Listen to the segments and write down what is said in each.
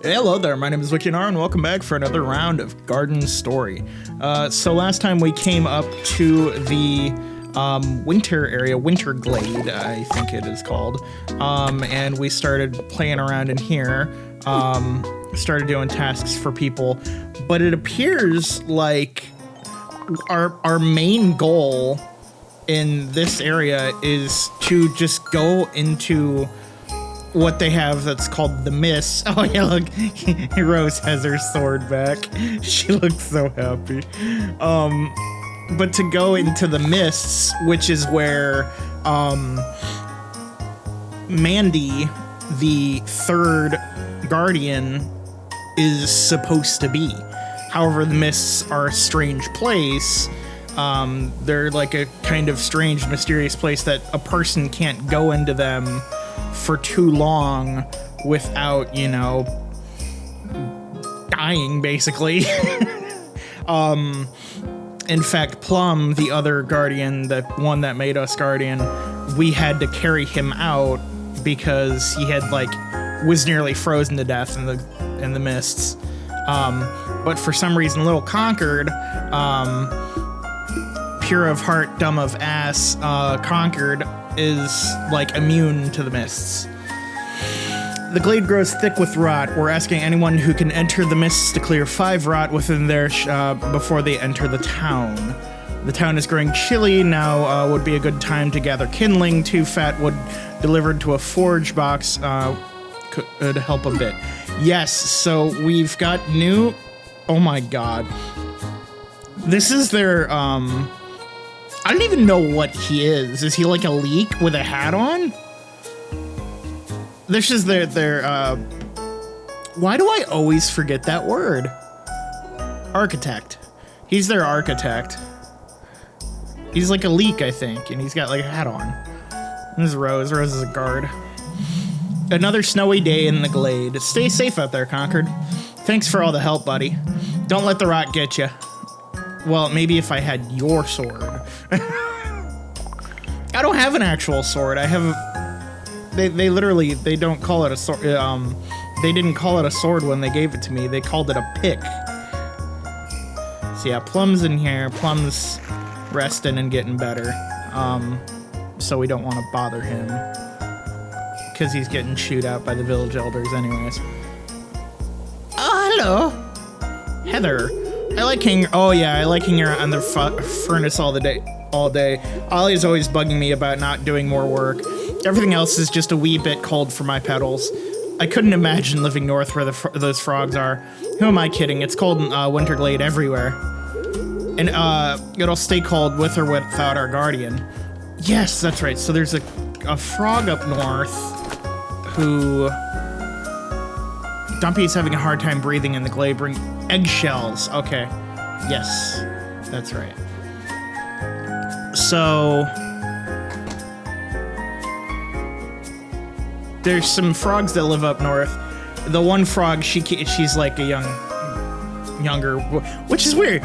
Hello there, my name is Wokianaru and welcome back for another round of Garden Story. So last time we came up to the winter area, Winter Glade, I think it is called, and we started playing around in here, started doing tasks for people, but it appears like our main goal in this area is to just go into what they have that's called the MISTS. Oh yeah, look, Rose has her sword back. She looks so happy. But to go into the MISTS, which is where Mandy, the third guardian, is supposed to be. However, the MISTS are a strange place. They're like a kind of strange, mysterious place that a person can't go into them for too long without, you know, dying, basically. In fact, Plum, the other guardian, the one that made us guardian, we had to carry him out because he had, like, was nearly frozen to death in the MISTS. But for some reason, little Concord, pure of heart, dumb of ass, Concord is, like, immune to the MISTS. The glade grows thick with rot. We're asking anyone who can enter the MISTS to clear 5 rot within their before they enter the town. The town is growing chilly now. Would be a good time to gather kindling. 2 fat wood delivered to a forge box could help a bit. Yes, so we've got new... Oh my god. This is their, I don't even know what he is. Is he like a leek with a hat on? This is their, why do I always forget that word? Architect. He's their architect. He's like a leek, I think, and he's got like a hat on. This is Rose. Rose is a guard. Another snowy day in the glade. Stay safe out there, Concord. Thanks for all the help, buddy. Don't let the rot get you. Well, maybe if I had your sword. I don't have an actual sword. I have... They literally, they don't call it a sword. They didn't call it a sword when they gave it to me. They called it a pick. So yeah, Plum's in here. Plum's resting and getting better. So we don't want to bother him. Because he's getting chewed out by the village elders anyways. Oh, hello. Heather. I like hanging out on the furnace all day. Ollie's always bugging me about not doing more work. Everything else is just a wee bit cold for my petals. I couldn't imagine living north where those frogs are. Who am I kidding? It's cold in Winter Glade everywhere. And it'll stay cold with or without our guardian. Yes, that's right. So there's a frog up north who... Dumpy's having a hard time breathing in the glade. Bring eggshells. Okay. Yes, that's right. So there's some frogs that live up north. The one frog, she's like a younger, which is weird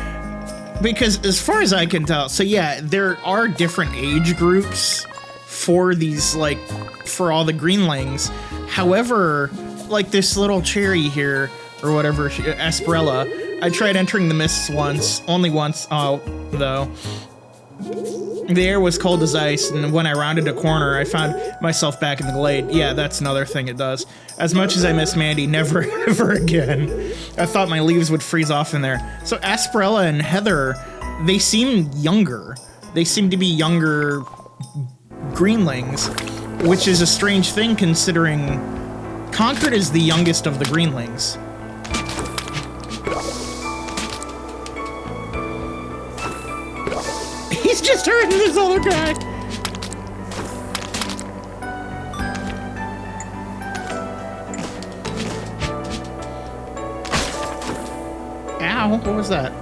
because as far as I can tell, so yeah, there are different age groups for these, like, for all the greenlings. However, like this little cherry here, or whatever, Asperella, I tried entering the MISTS once, only once, though. The air was cold as ice, and when I rounded a corner, I found myself back in the glade. Yeah, that's another thing it does. As much as I miss Mandy, never ever again. I thought my leaves would freeze off in there. So Asperella and Heather, they seem younger. They seem to be younger greenlings, which is a strange thing considering Concord is the youngest of the greenlings. He's just hurting this other guy. Ow, what was that?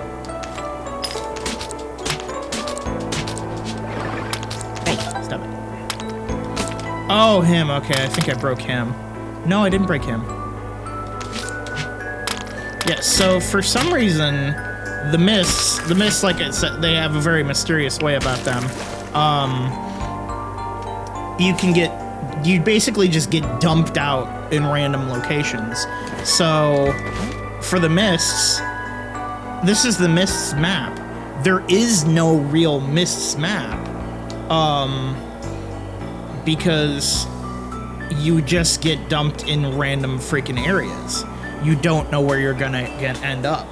Hey, stop it. Oh, him, okay, I think I broke him. No, I didn't break him. Yeah, so for some reason, the MISTS, like I said, they have a very mysterious way about them. You basically just get dumped out in random locations. So for the Mists, this is the Mists map. There is no real Mists map, because you just get dumped in random freaking areas. You don't know where you're gonna end up.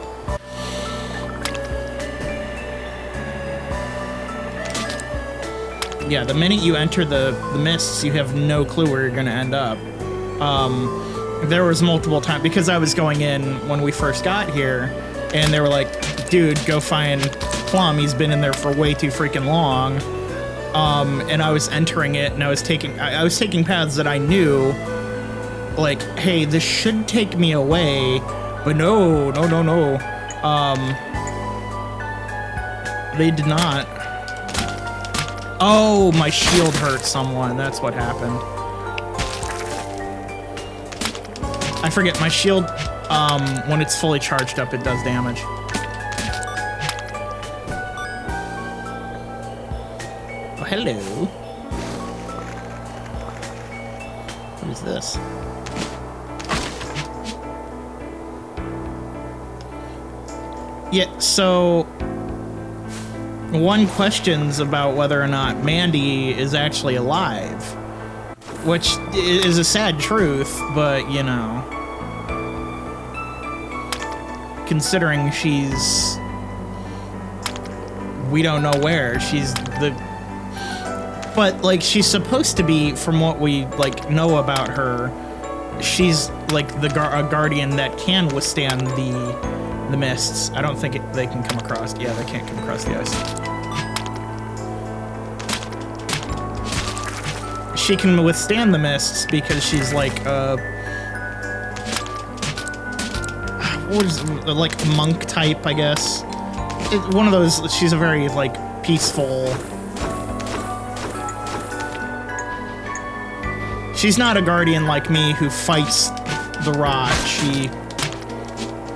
Yeah, the minute you enter the Mists, you have no clue where you're gonna end up. There was multiple times, because I was going in when we first got here, and they were like, dude, go find Plum, he's been in there for way too freaking long. And I was entering it, and I was taking paths that I knew, like, hey, this should take me away, but no. They did not. Oh, my shield hurt someone. That's what happened. I forget, my shield, when it's fully charged up, it does damage. Oh, hello. What is this? Yeah, so one questions about whether or not Mandy is actually alive, which is a sad truth, but, you know, considering she's, we don't know where, she's the, but, like, she's supposed to be, from what we, like, know about her, she's, like, a guardian that can withstand the Mists. I don't think they can come across. Yeah, they can't come across the ice. She can withstand the Mists because she's like what is it, like a monk type, I guess. One of those. She's a very like peaceful. She's not a guardian like me who fights the rot. She,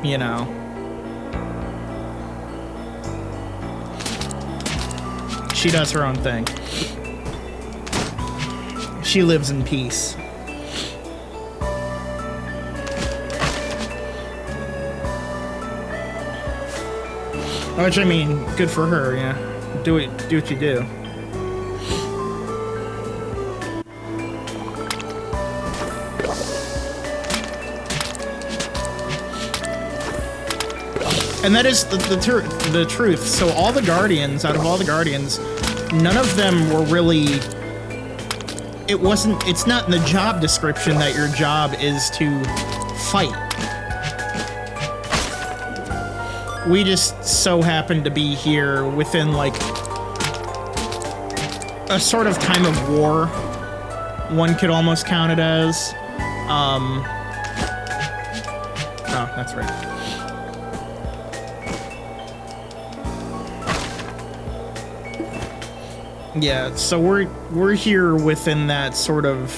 you know. She does her own thing. She lives in peace. Which, I mean, good for her, yeah. Do what you do. And that is the truth. So out of all the Guardians, none of them were really, it's not in the job description that your job is to fight. We just so happen to be here within, like, a sort of time of war, one could almost count it as. Oh, that's right. Yeah, so we're here within that sort of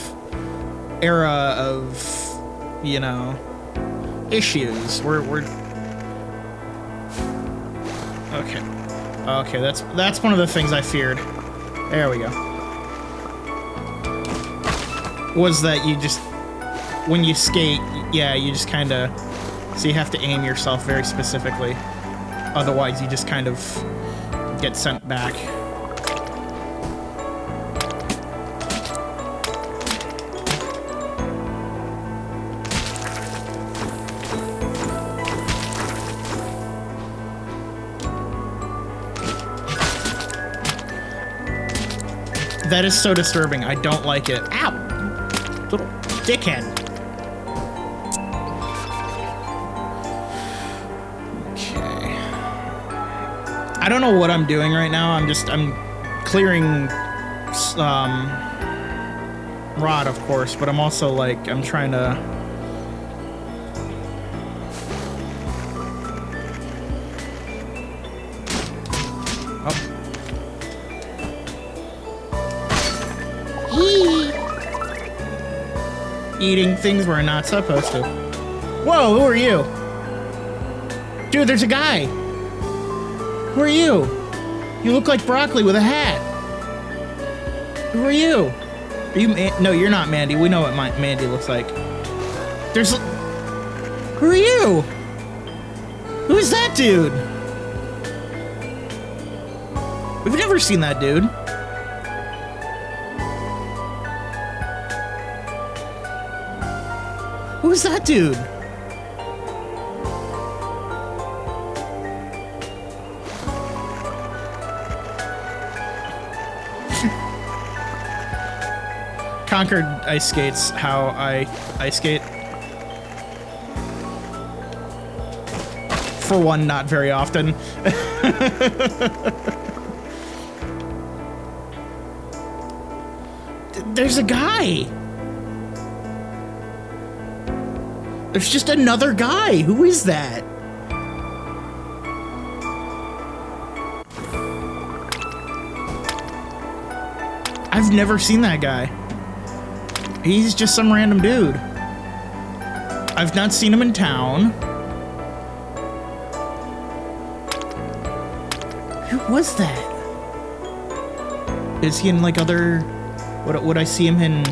era of, you know, issues. We're okay. That's one of the things I feared. There we go. Was that you just, when you skate, yeah, you just kind of, so you have to aim yourself very specifically. Otherwise, you just kind of get sent back. That is so disturbing. I don't like it. Ow! Little dickhead. Okay. I don't know what I'm doing right now. I'm clearing rod, of course, but I'm also like, I'm trying to... Eating things we're not supposed to. Whoa, who are you? Dude, there's a guy. Who are you? You look like broccoli with a hat. Who are you? Are you no, you're not Mandy. We know what Mandy looks like. There's... Who are you? Who's that dude? We've never seen that dude. Who's that dude? Concord ice skates how I ice skate. For one, not very often. There's a guy. There's just another guy. Who is that? I've never seen that guy. He's just some random dude. I've not seen him in town. Who was that? Is he in like other... Would I see him in...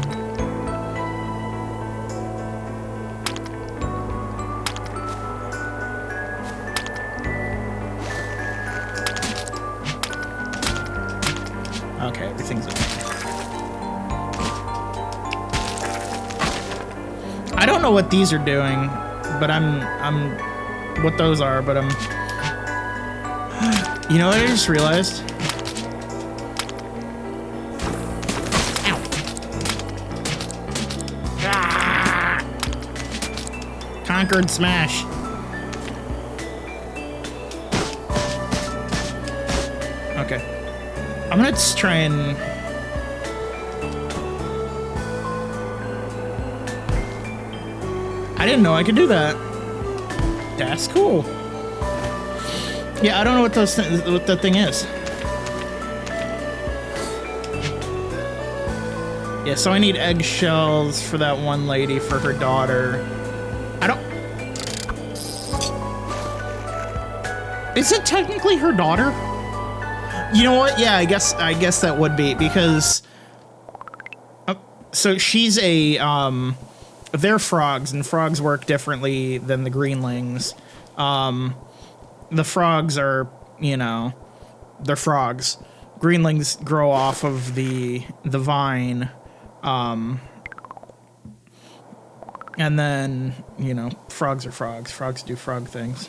Okay, everything's okay. I don't know what these are doing, but I'm what those are, but I'm... You know what I just realized? Ow. Ah! Concord smash. Okay. I'm gonna just try and... I didn't know I could do that. That's cool. Yeah, I don't know what what that thing is. Yeah, so I need eggshells for that one lady for her daughter. I don't... Is it technically her daughter? You know what? Yeah, I guess that would be, because so she's a they're frogs, and frogs work differently than the greenlings. The frogs are, you know, they're frogs. Greenlings grow off of the vine, and then, you know, frogs are frogs. Frogs do frog things.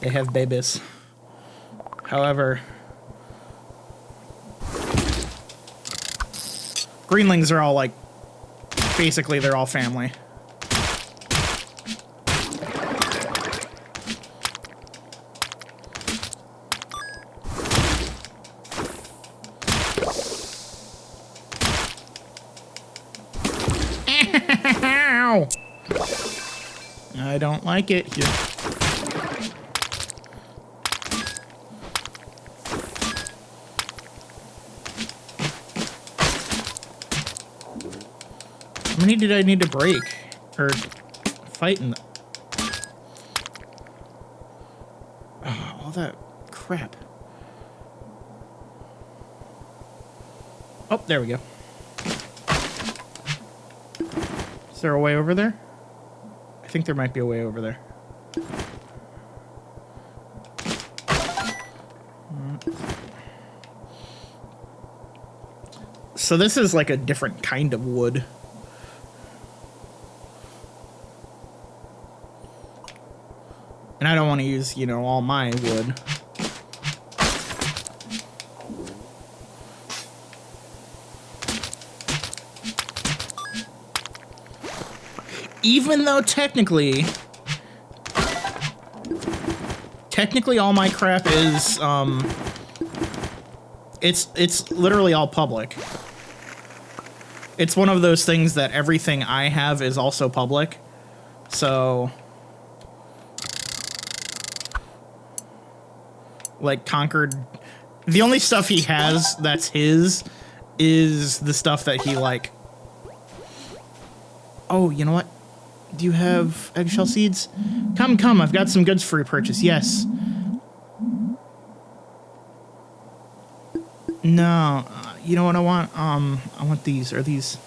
They have babies. However, greenlings are all like, basically they're all family. Ow! I don't like it here. How many did I need to break? Or fight in the... Oh, all that crap. Oh, there we go. Is there a way over there? I think there might be a way over there. So this is like a different kind of wood. And I don't want to use, you know, all my wood. Even though technically all my crap is, it's literally all public. It's one of those things that everything I have is also public. So... Like, Concord... The only stuff he has that's his is the stuff that he, like... Oh, you know what? Do you have eggshell seeds? Come, come, I've got some goods for your purchase. Yes. No, you know what I want? I want these. Are these...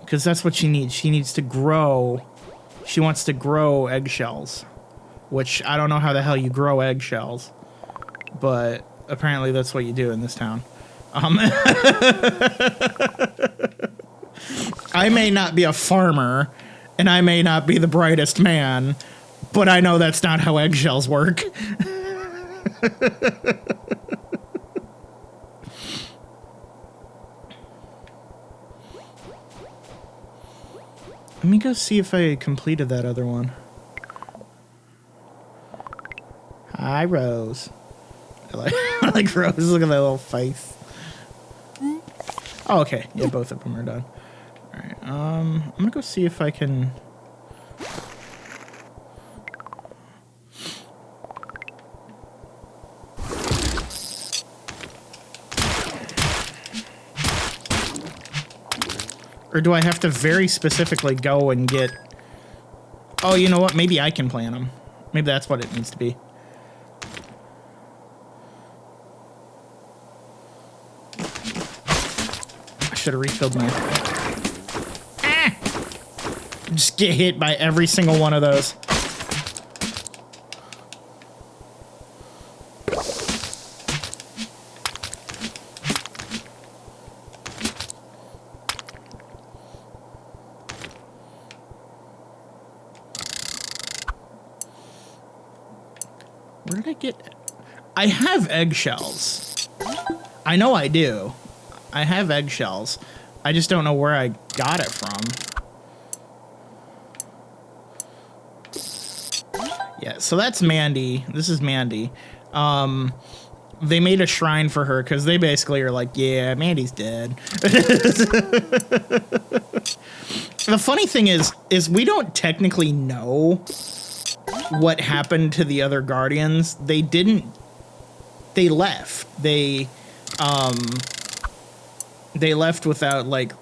Because that's what she needs. She needs to grow. She wants to grow eggshells. Which, I don't know how the hell you grow eggshells. But apparently that's what you do in this town. I may not be a farmer, and I may not be the brightest man, but I know that's not how eggshells work. Let me go see if I completed that other one. Hi, Rose. I like Rose. Look at that little face. Oh, okay. Yeah, both of them are done. All right. I'm gonna go see if I can. Or do I have to very specifically go and get... Oh, you know what? Maybe I can plant them. Maybe that's what it needs to be. I should have refilled my... Ah! Just get hit by every single one of those. Where did I get... I have eggshells. I know I do. I have eggshells. I just don't know where I got it from. Yeah, so that's Mandy. This is Mandy. They made a shrine for her because they basically are like, yeah, Mandy's dead. The funny thing is we don't technically know what happened to the other Guardians. They left. They left without, like,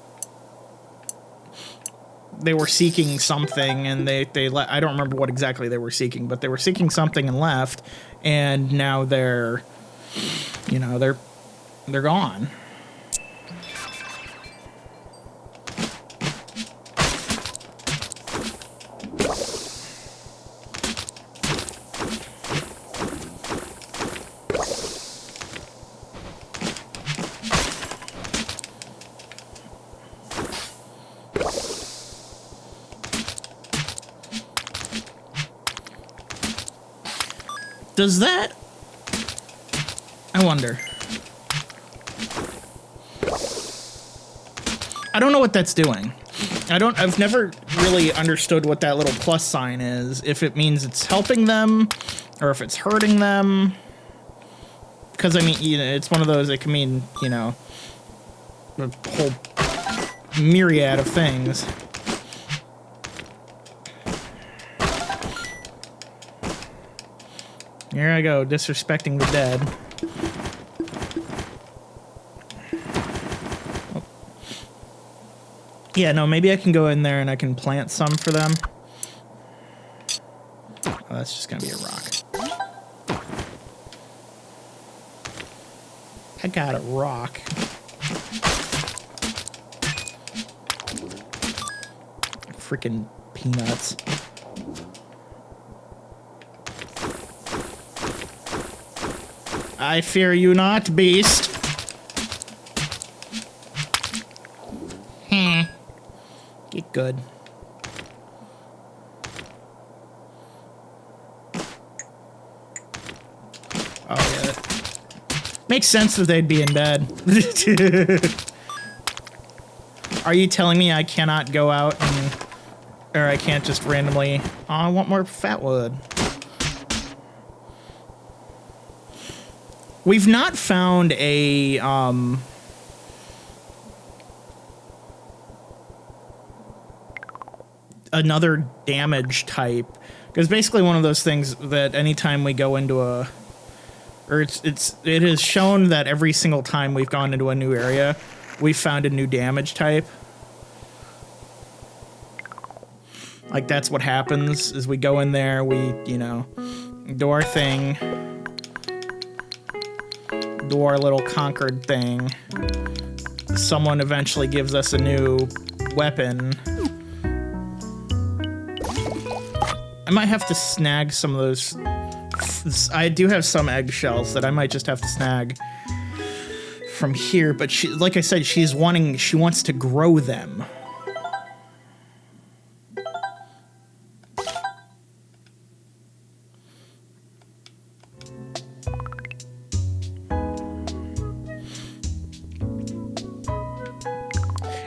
they were seeking something, and I don't remember what exactly they were seeking, but they were seeking something and left, and now they're, you know, they're gone. Does that... I wonder. I don't know what that's doing. I've never really understood what that little plus sign is. If it means it's helping them, or if it's hurting them. Because, I mean, you know, it's one of those, it can mean, you know, a whole myriad of things. Here I go, disrespecting the dead. Oh. Yeah, no, maybe I can go in there and I can plant some for them. Oh, that's just gonna be a rock. I got a rock. Freaking peanuts. I fear you not, beast. Get good. Oh, yeah. Makes sense that they'd be in bed. Are you telling me I cannot go out and... Or I can't just randomly... Oh, I want more fat wood. We've not found a, another damage type. Because basically one of those things that anytime we go into a... Or it has shown that every single time we've gone into a new area, we've found a new damage type. Like, that's what happens, is we go in there, we, you know, do our thing. Do our little Concord thing. Someone eventually gives us a new weapon. I might have to snag some of those. I do have some eggshells that I might just have to snag from here, but she, like I said, she wants to grow them.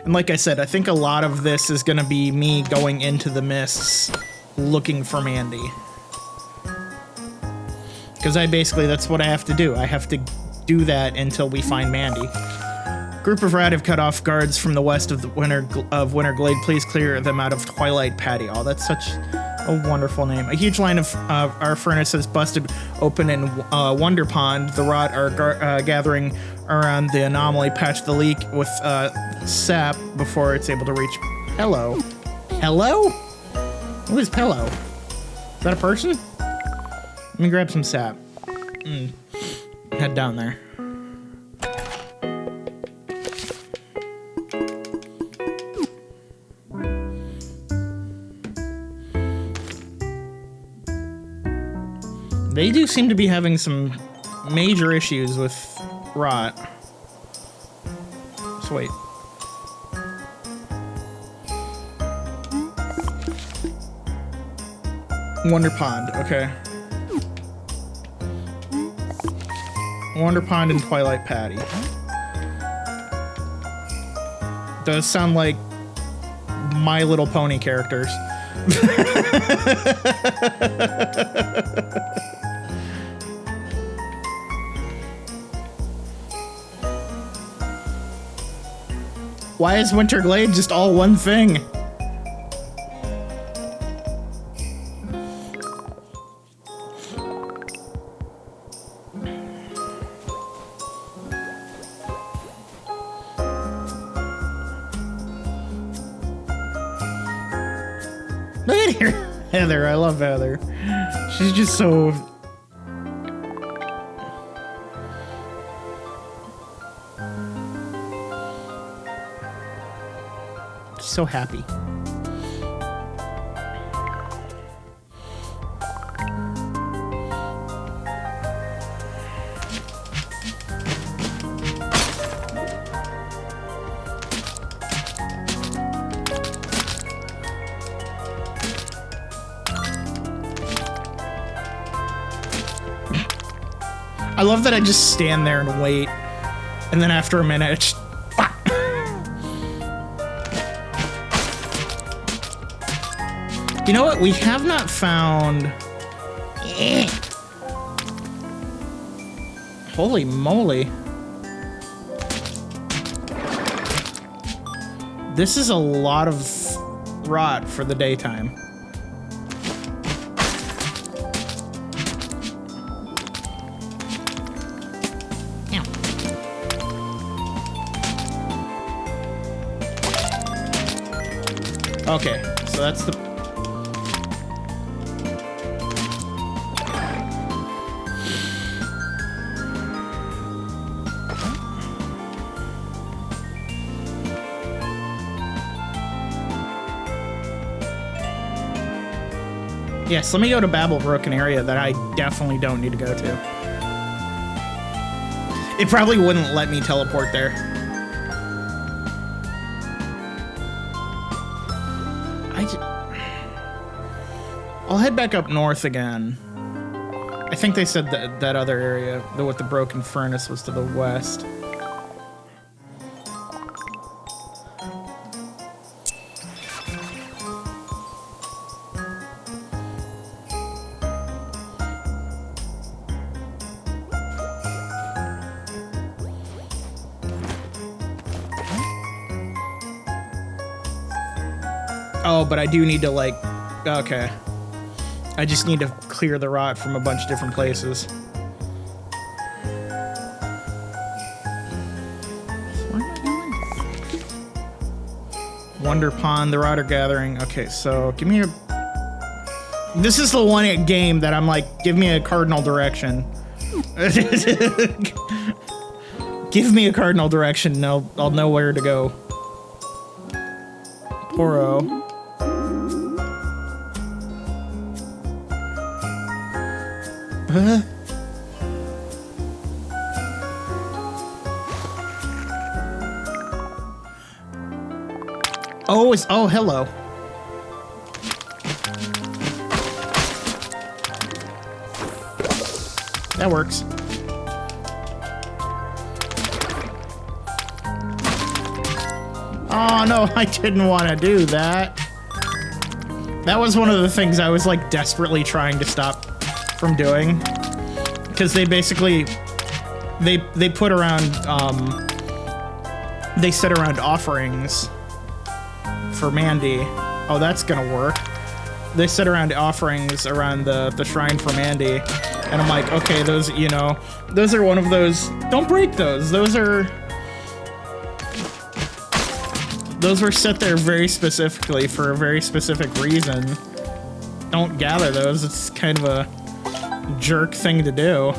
And like I said, I think a lot of this is going to be me going into the mists looking for Mandy. Because that's what I have to do. I have to do that until we find Mandy. Group of rat have cut off guards from the west of the Winter Glade. Please clear them out of Twilight Patio. Oh, that's such a wonderful name. A huge line of our furnace has busted open in Wonder Pond. The rot are gathering around the anomaly. Patch the leak with sap before it's able to reach Pello. Hello? Who is Pello? Is that a person? Let me grab some sap. Head down there. They do seem to be having some major issues with rot. So wait. Wonder Pond, okay. Wonder Pond and Twilight Patty. Does sound like My Little Pony characters. Why is Winter Glade just all one thing? Look at her, Heather. I love Heather. She's just so... so happy. I love that I just stand there and wait, and then after a minute, it's just... You know what? We have not found... Holy moly. This is a lot of rot for the daytime. Okay, so that's the... Yes, let me go to Babblebrook, an area that I definitely don't need to go to. It probably wouldn't let me teleport there. I'll head back up north again. I think they said that that other area, with the broken furnace, was to the west. Oh, but I do need to, like... Okay. I just need to clear the rot from a bunch of different places. Where am I going? Wonder Pond, the rot are gathering. Okay, so give me a... This is the one game that I'm like, give me a cardinal direction. Give me a cardinal direction and I'll know where to go. Poro. Huh? Oh, oh, hello. That works. Oh no, I didn't want to do that. That was one of the things I was like desperately trying to stop from doing. Because they basically, they put around, they set around offerings for Mandy. Oh, that's gonna work. They set around offerings around the shrine for Mandy. And I'm like, okay, those, you know, those are one of those, don't break those. Those were set there very specifically for a very specific reason. Don't gather those. It's kind of a jerk thing to do.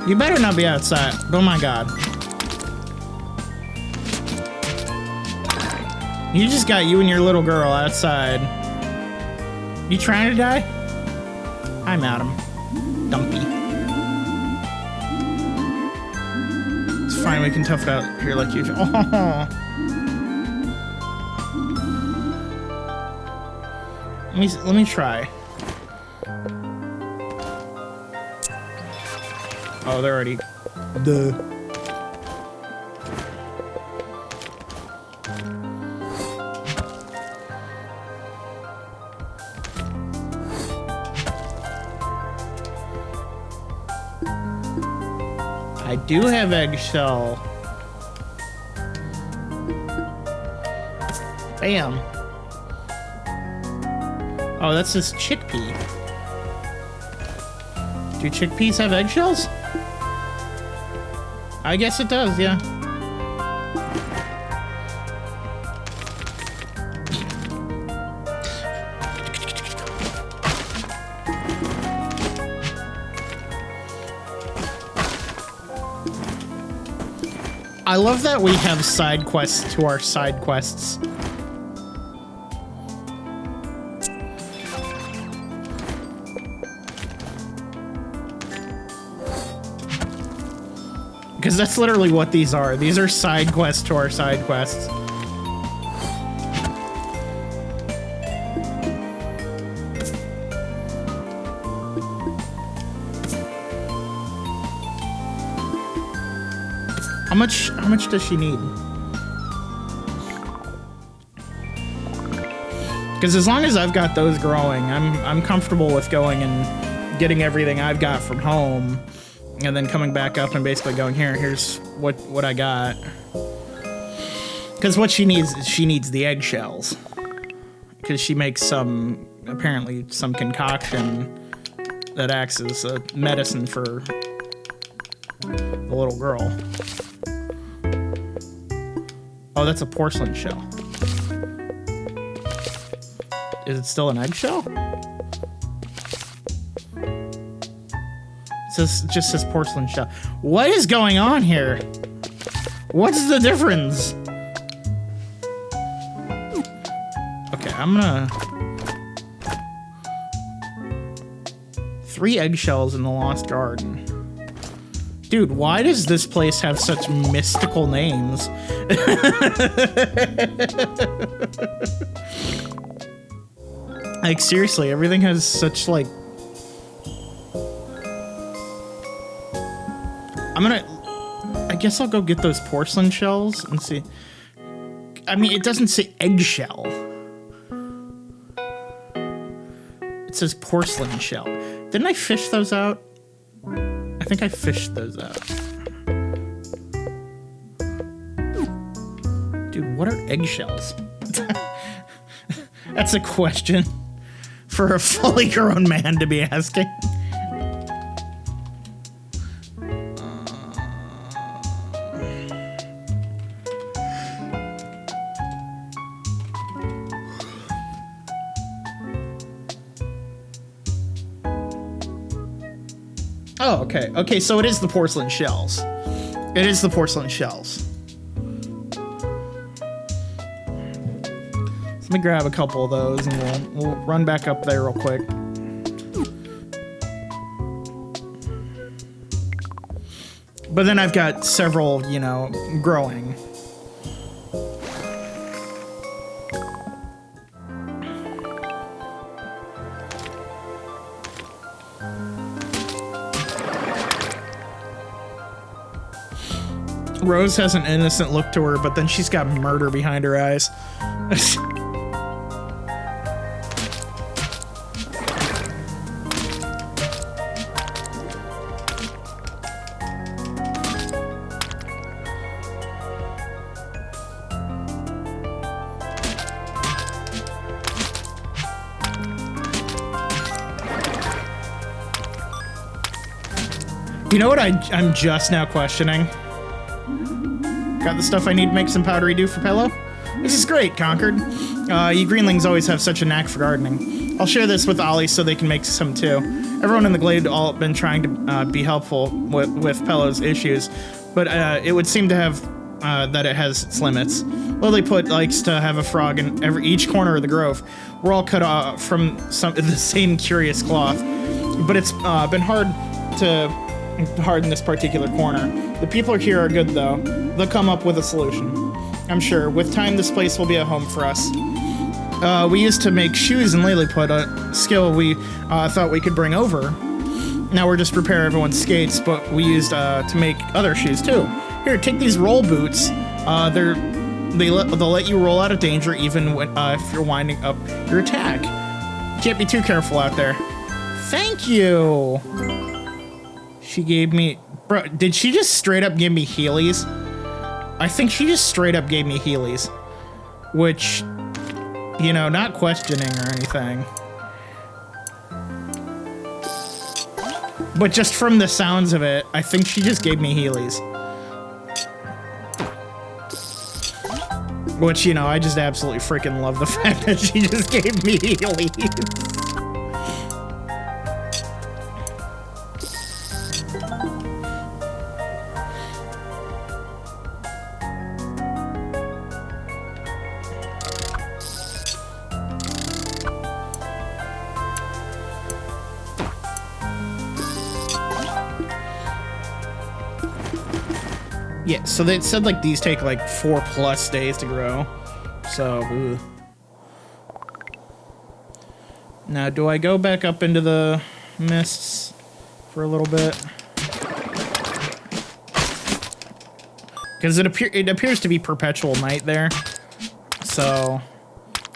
You better not be outside. Oh my god. You just got you and your little girl outside. You trying to die? Hi, madam. Dumpy. It's fine, we can tough it out here like usual. Oh. Let me try. Oh, they're already... Duh. I do have eggshell. Bam. Oh, that's this chickpea. Do chickpeas have eggshells? I guess it does, yeah. I love that we have side quests to our side quests. Because that's literally what these are. These are side quests to our side quests. How much does she need? Because as long as I've got those growing, I'm comfortable with going and getting everything I've got from home. And then coming back up and basically going, here's what I got. Because what she needs is she needs the eggshells. Because she makes apparently some concoction that acts as a medicine for the little girl. Oh, that's a porcelain shell. Is it still an eggshell? Just says porcelain shell. What is going on here? What's the difference? Okay, I'm gonna... 3 eggshells in the Lost Garden. Dude, why does this place have such mystical names? Like, seriously, everything has such, like... I guess I'll go get those porcelain shells and see. I mean, it doesn't say eggshell. It says porcelain shell. Didn't I fish those out? I think I fished those out. Dude, what are eggshells? That's a question for a fully grown man to be asking. Oh, okay. Okay, so it is the porcelain shells. It is the porcelain shells. Let me grab a couple of those and we'll run back up there real quick. But then I've got several, you know, growing. Rose has an innocent look to her, but then she's got murder behind her eyes. You know what I'm just now questioning? Got the stuff I need to make some powdery dew for Pello? This is great, Concord. You greenlings always have such a knack for gardening. I'll share this with Ollie so they can make some too. Everyone in the glade all been trying to be helpful with Pello's issues, but it would seem to have that it has its limits. Lilyput likes to have a frog in each corner of the grove. We're all cut off from the same curious cloth, but it's been hard to harden this particular corner. The people here are good though. They'll come up with a solution. I'm sure. With time, this place will be a home for us. We used to make shoes in Lilyput, a skill we thought we could bring over. Now we're just preparing everyone's skates, but we used to make other shoes too. Here, take these roll boots. They'll let you roll out of danger even when, if you're winding up your attack. Can't be too careful out there. Thank you. She gave me... Bro, did she just straight up give me Heelys? I think she just straight up gave me Heelys. Which, you know, not questioning or anything. But just from the sounds of it, I think she just gave me Heelys. Which, you know, I just absolutely freaking love the fact that she just gave me Heelys. Yeah, so they said like these take like 4+ days to grow. So, ugh. Now, do I go back up into the mists for a little bit? Because it appears to be perpetual night there, so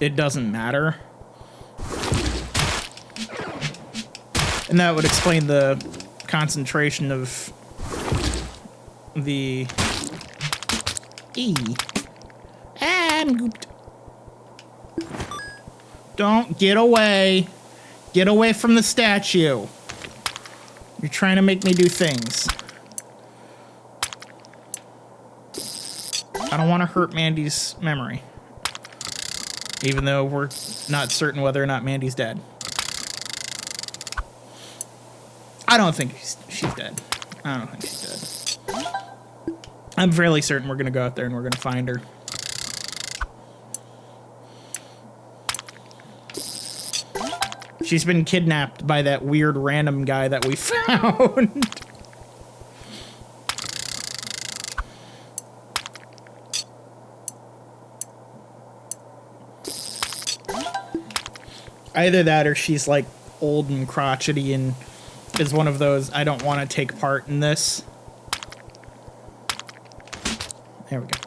it doesn't matter. And that would explain the concentration of the I'm gooped. Don't get away. Get away from the statue. You're trying to make me do things. I don't want to hurt Mandy's memory. Even though we're not certain whether or not Mandy's dead. I don't think she's dead. I don't think she's dead. I'm fairly certain we're gonna go out there and we're gonna find her. She's been kidnapped by that weird random guy that we found. Either that or she's like old and crotchety and is one of those, I don't want to take part in this. There we go.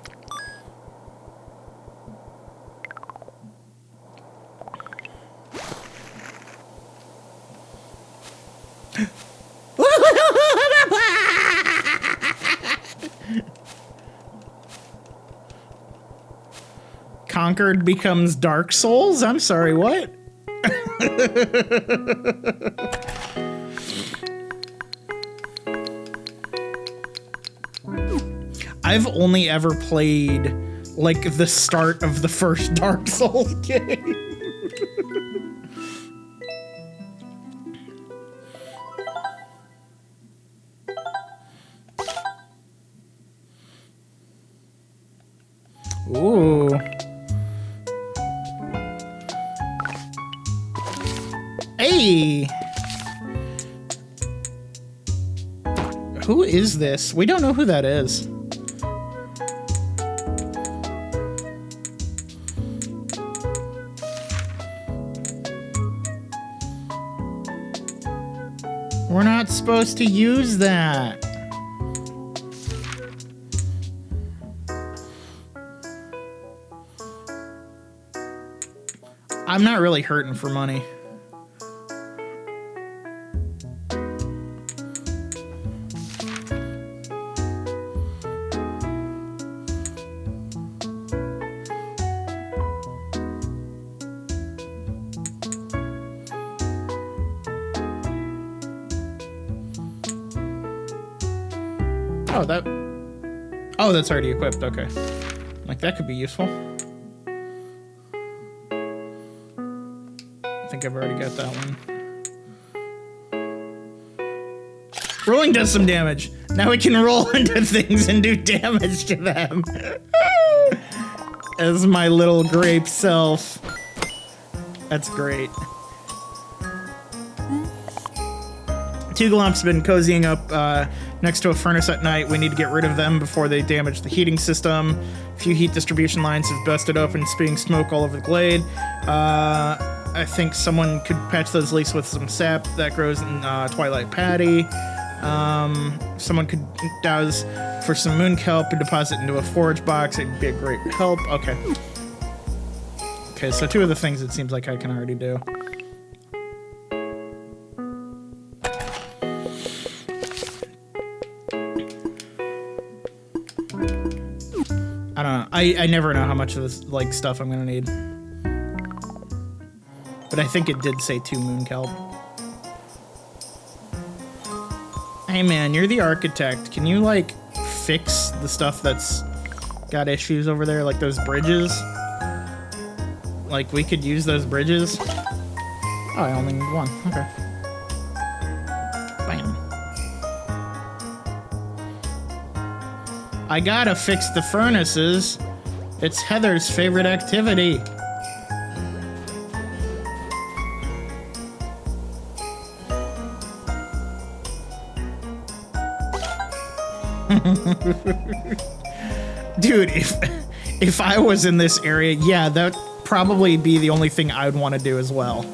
Concord becomes Dark Souls? I'm sorry, what? I've only ever played, like, the start of the first Dark Souls game. Ooh. Hey! Who is this? We don't know who that is. We're not supposed to use that. I'm not really hurting for money. Oh, that's already equipped. Okay. Like, that could be useful. I think I've already got that one. Rolling does some damage. Now we can roll into things and do damage to them. As my little grape self. That's great. Tugalomp's been cozying up next to a furnace at night. We need to get rid of them before they damage the heating system. A few heat distribution lines have busted open, spewing smoke all over the glade. I think someone could patch those leaks with some sap that grows in Twilight Patty. Someone could douse for some moon kelp and deposit into a forage box. It'd be a great help. Okay. Okay, so two of the things it seems like I can already do. I don't know. I never know how much of this like stuff I'm gonna need. But I think it did say 2 moon kelp. Hey man, you're the architect. Can you like fix the stuff that's got issues over there, like those bridges? Like we could use those bridges. Oh, I only need one. Okay. Bam. I gotta fix the furnaces. It's Heather's favorite activity. Dude, if I was in this area, yeah, that'd probably be the only thing I would want to do as well.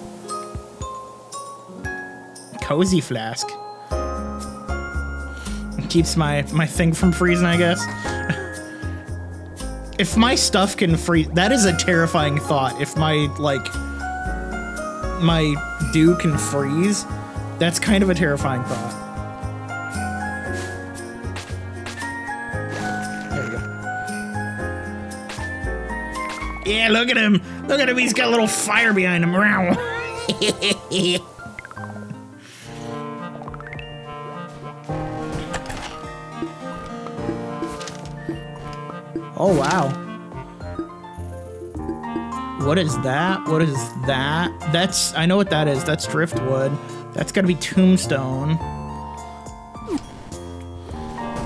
Cozy flask. Keeps my thing from freezing, I guess. If my stuff can freeze, that is a terrifying thought. If my dew can freeze, that's kind of a terrifying thought. There you go. Yeah, look at him. Look at him. He's got a little fire behind him. Oh, wow. What is that? What is that? That's, I know what that is. That's driftwood. That's gotta be tombstone.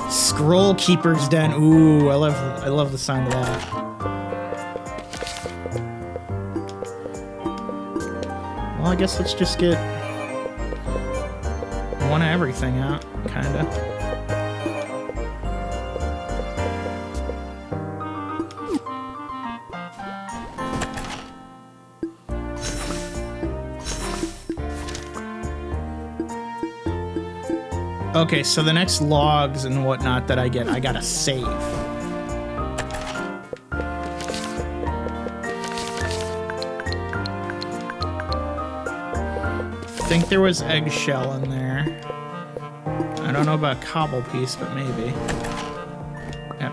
Scroll Keeper's Den. Ooh, I love the sound of that. Well, I guess let's just get one of everything out, kinda. Okay, so the next logs and whatnot that I get, I gotta save. I think there was eggshell in there. I don't know about cobble piece, but maybe.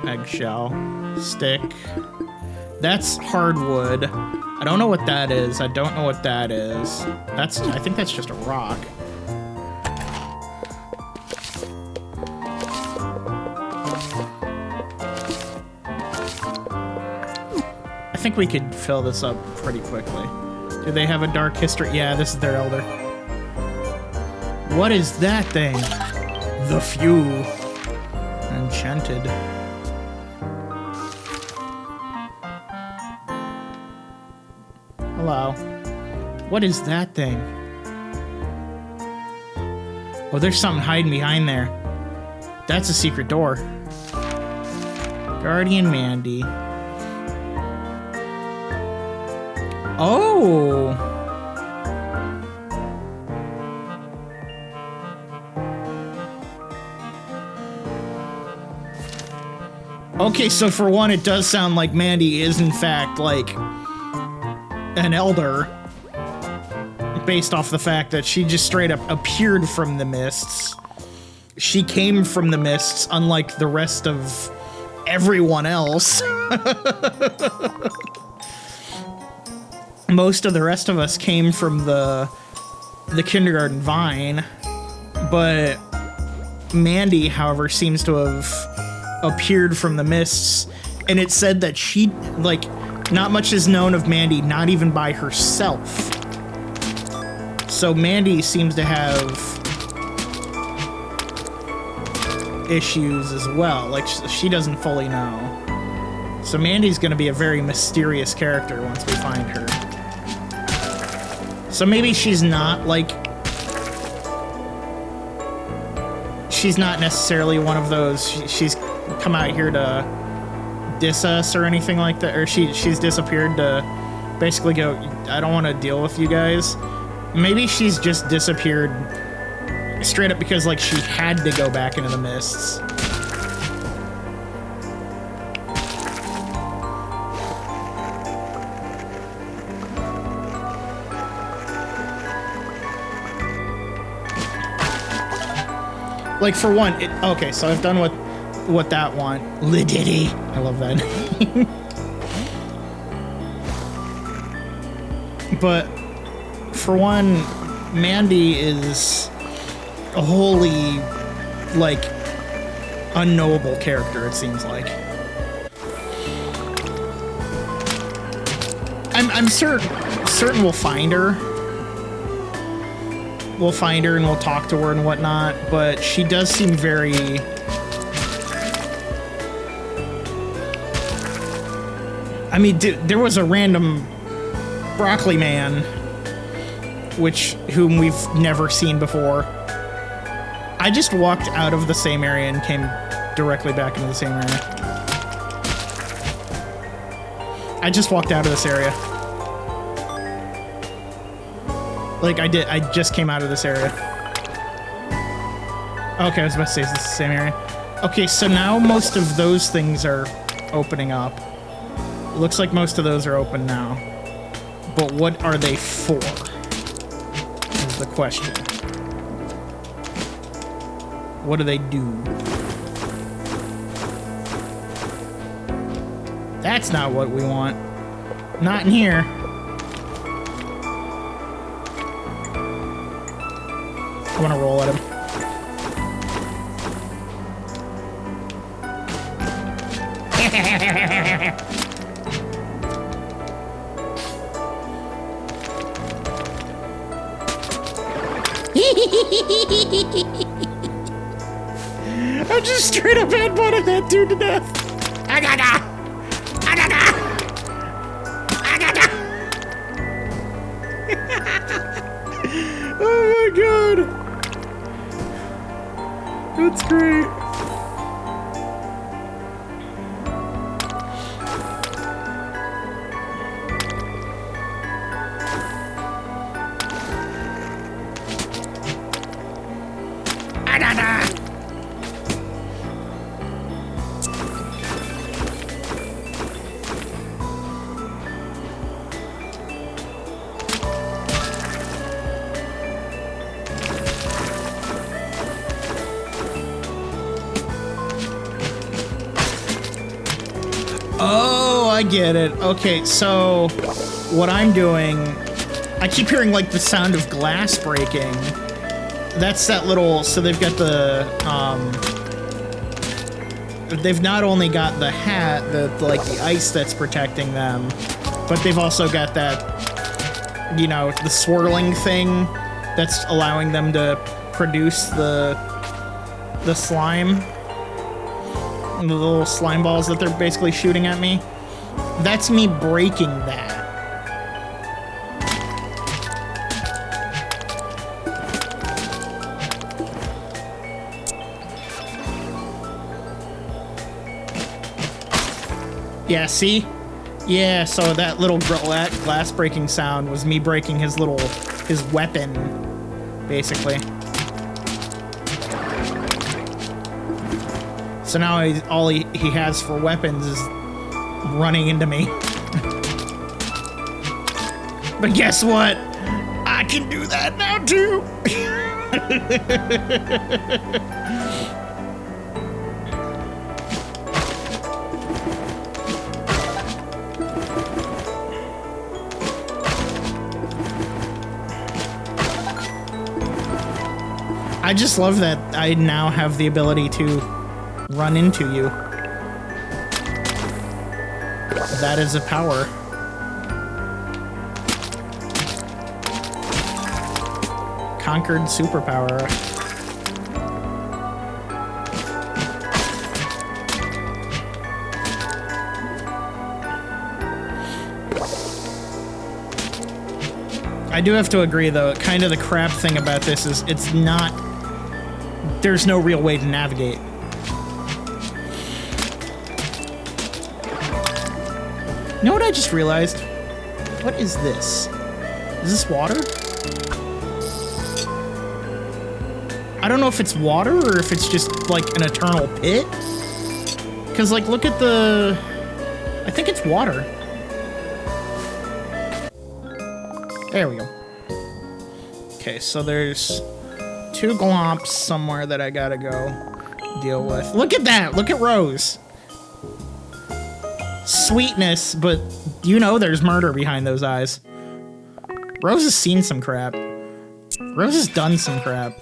Eggshell. Stick. That's hardwood. I don't know what that is. I don't know what that is. I think that's just a rock. I think we could fill this up pretty quickly. Do they have a dark history? Yeah, this is their elder. What is that thing? The Few. Enchanted. Hello. What is that thing? Oh, there's something hiding behind there. That's a secret door. Guardian Mandy. Oh! Okay, so for one, it does sound like Mandy is in fact, like, an elder. Based off the fact that she just straight up appeared from the mists. She came from the mists, unlike the rest of everyone else. Most of the rest of us came from the kindergarten vine, but Mandy, however, seems to have appeared from the mists, and it said that she, like, not much is known of Mandy, not even by herself. So Mandy seems to have issues as well, like she doesn't fully know. So Mandy's gonna be a very mysterious character once we find her. So maybe she's not, like, she's not necessarily one of those, she's come out here to diss us or anything like that, or she's disappeared to basically go, I don't want to deal with you guys. Maybe she's just disappeared straight up because, like, she had to go back into the mists. Like, for one, okay, so I've done what that one. Lididdy. I love that. But for one, Mandy is a wholly, like, unknowable character, it seems like. I'm certain we'll find her. We'll find her and we'll talk to her and whatnot, but she does seem very... I mean, there was a random broccoli man, whom we've never seen before. I just walked out of the same area and came directly back into the same area. I just walked out of this area. Like, I just came out of this area. Okay, I was about to say, is this the same area? Okay, so now most of those things are opening up. Looks like most of those are open now. But what are they for? Is the question. What do they do? That's not what we want. Not in here. I want to roll at him. I just straight up headbutted that dude to death. Agada! Agada! Agada! Oh my god! That's great. I get it. Okay, so what I'm doing, I keep hearing like the sound of glass breaking. That's that little, so they've got the, they've not only got the hat, the ice that's protecting them, but they've also got that, you know, the swirling thing that's allowing them to produce the slime. The little slime balls that they're basically shooting at me. That's me breaking that. Yeah, see? Yeah, so that little glass breaking sound was me breaking his weapon, basically. So now all he has for weapons is running into me. But guess what? I can do that now too. I just love that I now have the ability to run into you. That is a power. Concord superpower. I do have to agree, though, kind of the crap thing about this is it's not... There's no real way to navigate. You know what I just realized? What is this? Is this water? I don't know if it's water or if it's just like an eternal pit. Because, like, look at the... I think it's water. There we go. Okay, so there's 2 glomps somewhere that I gotta go deal with. Look at that! Look at Rose. Sweetness, but you know there's murder behind those eyes. Rose has seen some crap. Rose has done some crap.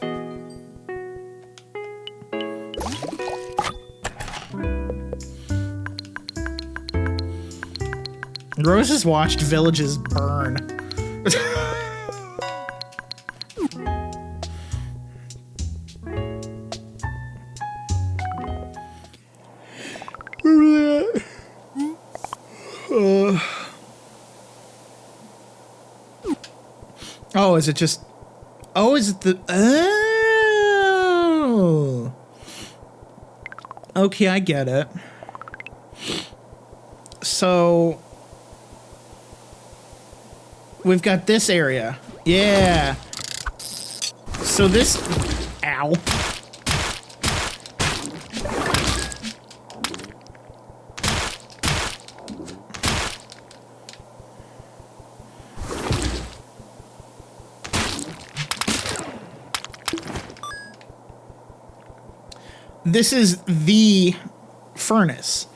Rose has watched villages burn. Oh, is it just... Oh, is it the... Oh! Okay, I get it. So... We've got this area. Yeah. So this... Ow. This is the furnace.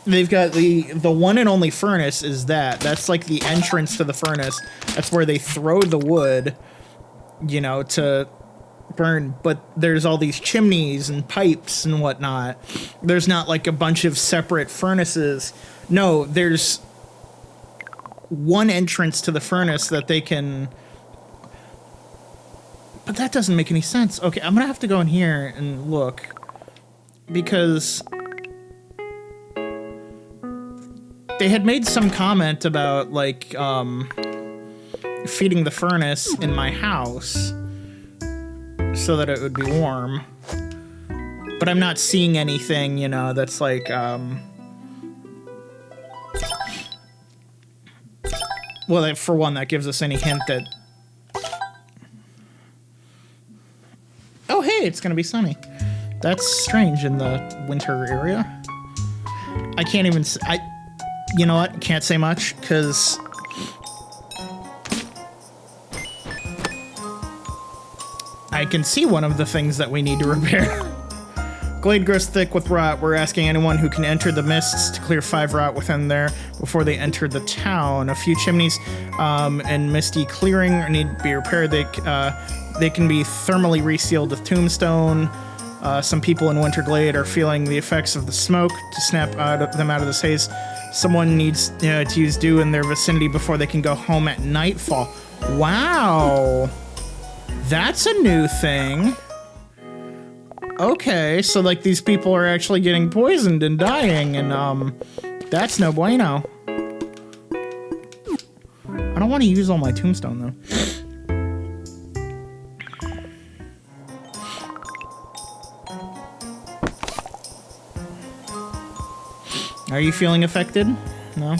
They've got the one and only furnace is that. That's like the entrance to the furnace. That's where they throw the wood, you know, to burn. But there's all these chimneys and pipes and whatnot. There's not like a bunch of separate furnaces. No, there's one entrance to the furnace that they can... But that doesn't make any sense. Okay, I'm gonna have to go in here and look. Because... They had made some comment about, like, feeding the furnace in my house so that it would be warm. But I'm not seeing anything, you know, that's like, well, for one, that gives us any hint that... Oh, hey, it's gonna be sunny. That's strange in the winter area. I can't even... You know what? Can't say much, because... I can see one of the things that we need to repair. Glade grows thick with rot. We're asking anyone who can enter the mists to clear 5 rot within there before they enter the town. A few chimneys and misty clearing need to be repaired. They can be thermally resealed with tombstone. Some people in Winterglade are feeling the effects of the smoke to snap them out of this haze. Someone needs to use dew in their vicinity before they can go home at nightfall. Wow. That's a new thing. Okay, so like these people are actually getting poisoned and dying, and that's no bueno. I don't want to use all my tombstone though. Are you feeling affected? No?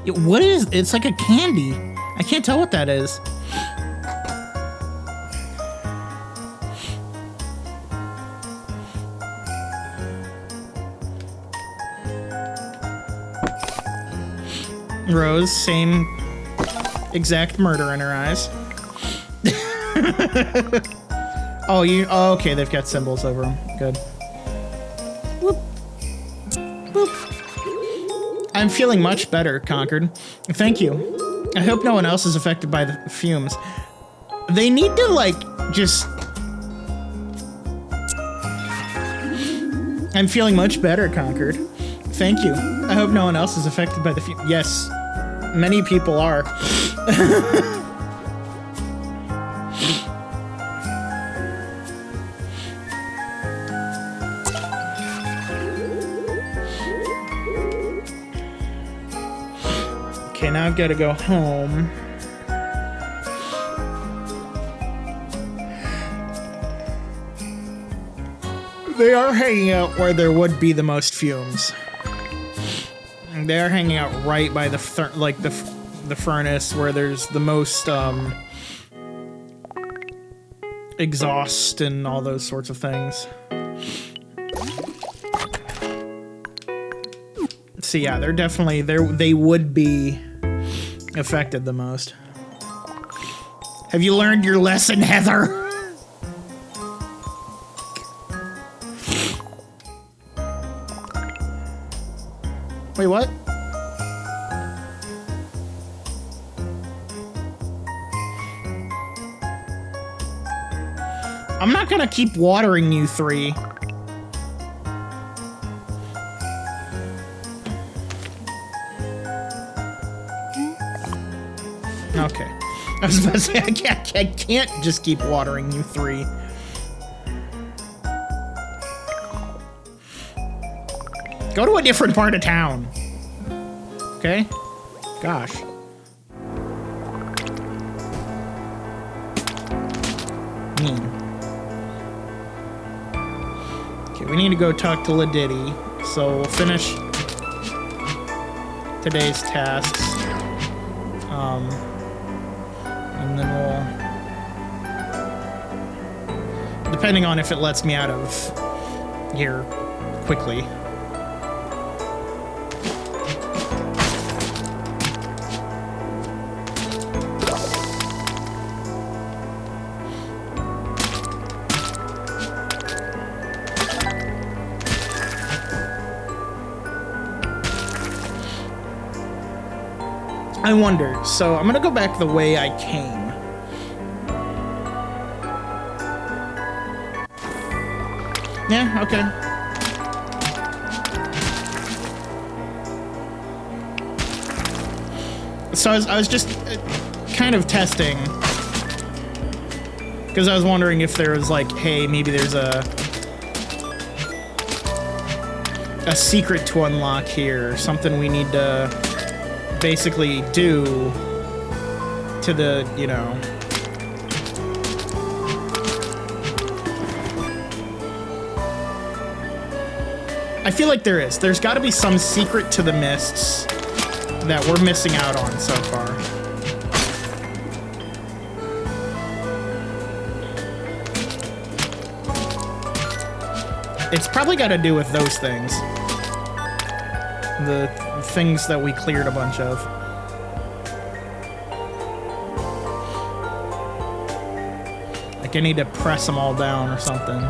What is... It's like a candy. I can't tell what that is. Rose, same exact murder in her eyes. Oh, you... Oh, okay, they've got symbols over them. Good. Whoop. Whoop. I'm feeling much better, Concord. Thank you. I hope no one else is affected by the fumes. They need to, like, just... I'm feeling much better, Concord. Thank you. I hope no one else is affected by the fumes. Yes, many people are. Okay, now I've got to go home. They are hanging out where there would be the most fumes. They are hanging out right by the furnace where there's the most exhaust and all those sorts of things. So yeah, they're definitely they would be affected the most. Have you learned your lesson, Heather? Wait, what? I'm not gonna keep watering you three. Okay. I was about to say, I can't just keep watering you three. Go to a different part of town. Okay? Gosh. Mean. Okay, we need to go talk to Ladiddy. So we'll finish today's tasks. And then we'll... Depending on if it lets me out of here quickly. I wonder, so I'm gonna go back the way I came. Yeah, okay. So I was just kind of testing. Because I was wondering if there was like, hey, maybe there's a secret to unlock here, or something we need to basically do to the, you know... I feel like there is. There's got to be some secret to the mists that we're missing out on so far. It's probably got to do with those things. The things that we cleared a bunch of. Like I need to press them all down or something.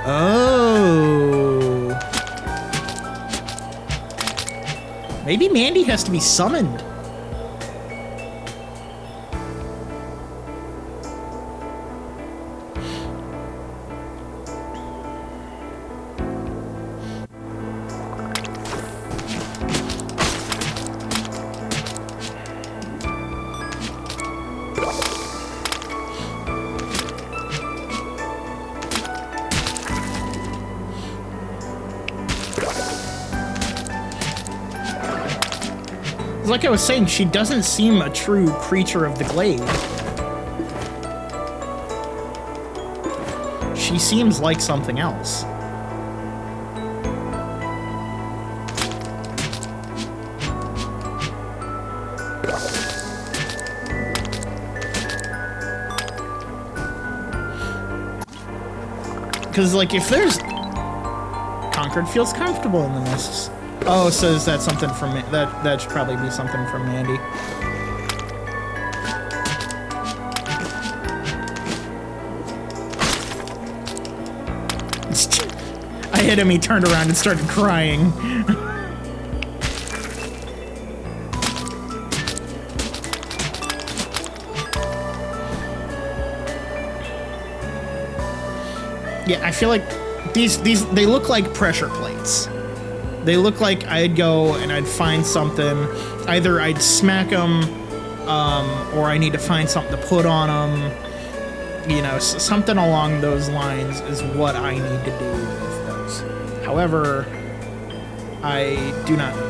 Oh. Maybe Mandy has to be summoned. Like I was saying, she doesn't seem a true creature of the glade. she seems like something else. Because, like, if there's... Concord feels comfortable in the mists. Oh, so is that something from... That should probably be something from Mandy. I hit him, he turned around and started crying. Yeah, I feel like these they look like pressure plates. They look like I'd go and I'd find something. Either I'd smack them, or I need to find something to put on them. You know, something along those lines is what I need to do with those. However, I do not know.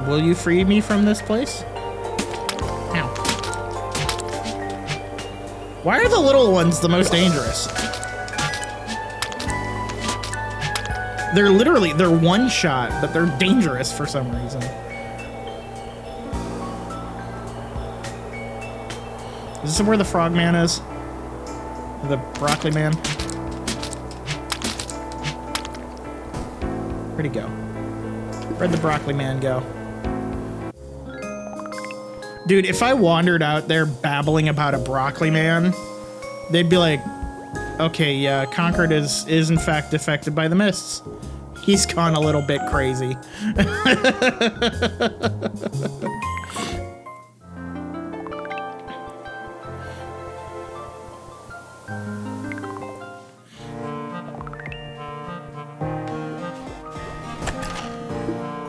Will you free me from this place? Ow. Why are the little ones the most dangerous? They're one shot, but they're dangerous for some reason. Is this where the frog man is? The broccoli man? Where'd he go? Where'd the broccoli man go? Dude, if I wandered out there babbling about a broccoli man, they'd be like, okay, yeah, Concord is in fact affected by the mists. He's gone a little bit crazy.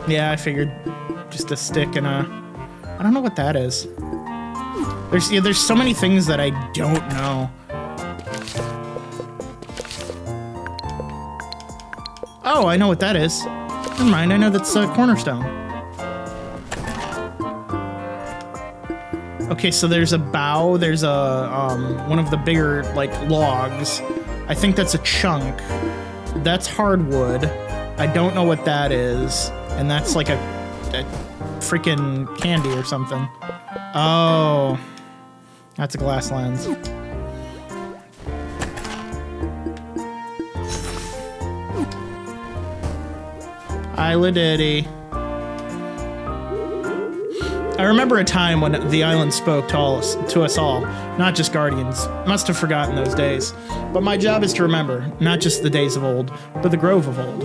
Yeah, I figured just a stick and a... I don't know what that is. There's so many things that I don't know. Oh, I know what that is. Never mind, I know that's a cornerstone. Okay, so there's a bough, there's a, one of the bigger, like, logs. I think that's a chunk. That's hardwood. I don't know what that is. And that's like a freaking candy or something. Oh. That's a glass lens. Isla Diddy. I remember a time when the island spoke to us all, not just guardians. Must have forgotten those days. But my job is to remember, not just the days of old, but the grove of old.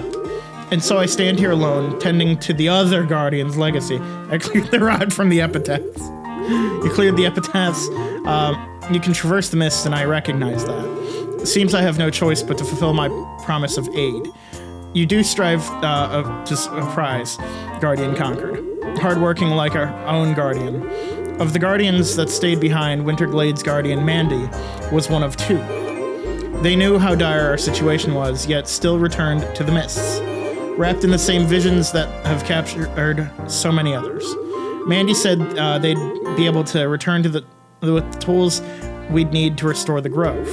And so I stand here alone, tending to the other guardian's legacy. I cleared the rod from the epitaphs. You cleared the epitaphs. You can traverse the mists, and I recognize that. It seems I have no choice but to fulfill my promise of aid. You do strive to surprise Guardian Concord, hardworking like our own guardian. Of the guardians that stayed behind, Winterglade's guardian Mandy was one of two. They knew how dire our situation was, yet still returned to the mists, wrapped in the same visions that have captured so many others. Mandy said they'd be able to return with the tools we'd need to restore the grove.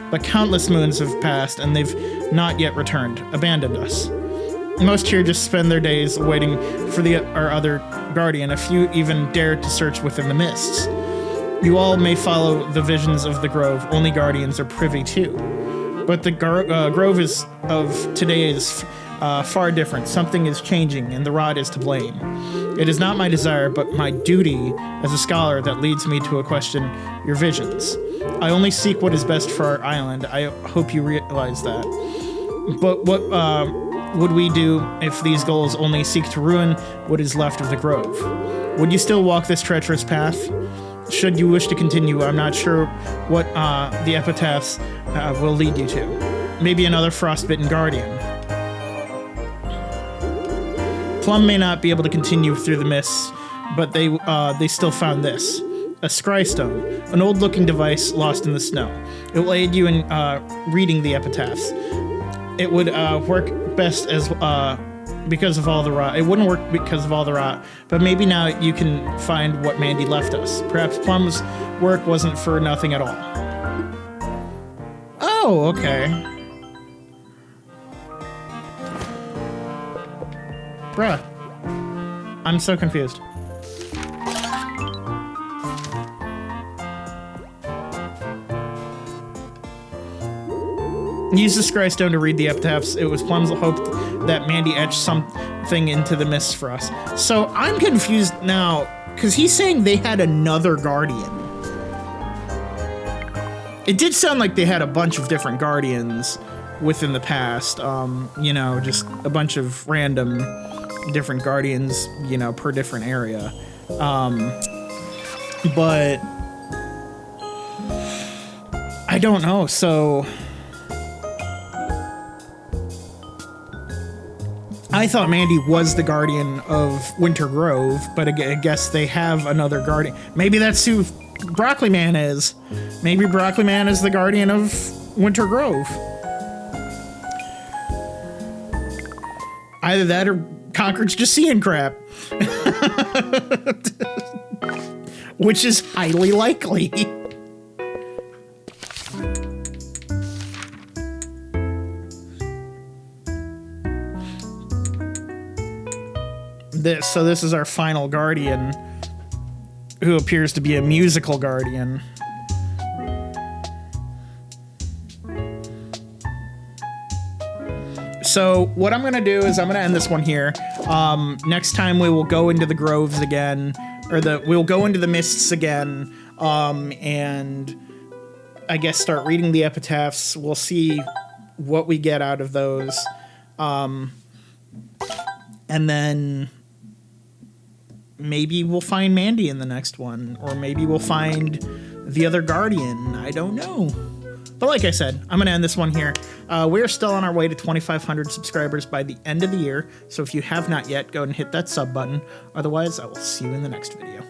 But countless moons have passed, and they've not yet returned, abandoned us. Most here just spend their days waiting for our other guardian, a few even dare to search within the mists. You all may follow the visions of the grove, only guardians are privy to. But the grove of today is far different. Something is changing, and the rod is to blame. It is not my desire, but my duty as a scholar that leads me to question your visions. I only seek what is best for our island. I hope you realize that. But what would we do if these goals only seek to ruin what is left of the grove? Would you still walk this treacherous path? Should you wish to continue, I'm not sure what the epitaphs will lead you to. Maybe another frostbitten guardian. Plum may not be able to continue through the mists, but they still found this. A scrystone, an old-looking device lost in the snow. It will aid you in reading the epitaphs. It would work best as because of all the rot. It wouldn't work because of all the rot. But maybe now you can find what Mandy left us. Perhaps Plum's work wasn't for nothing at all. Oh, okay. Bruh. I'm so confused. Use the scry stone to read the epitaphs. It was Plum's hope that Mandy etched something into the mists for us. So I'm confused now, because he's saying they had another guardian. It did sound like they had a bunch of different guardians within the past. You know, just a bunch of random different guardians, you know, per different area. But I don't know, so I thought Mandy was the guardian of Winter Grove, but I guess they have another guardian. Maybe that's who Broccoli Man is. Maybe Broccoli Man is the guardian of Winter Grove. Either that or Concord's just seeing crap. Which is highly likely. So this is our final guardian, who appears to be a musical guardian. So what I'm gonna do is I'm gonna end this one here. Next time we will go into the groves again, or we'll go into the mists again, and I guess start reading the epitaphs. We'll see what we get out of those, and then maybe we'll find Mandy in the next one, or maybe we'll find the other guardian. I don't know. But like I said, I'm going to end this one here. We're still on our way to 2,500 subscribers by the end of the year. So if you have not yet, go ahead and hit that sub button. Otherwise, I will see you in the next video.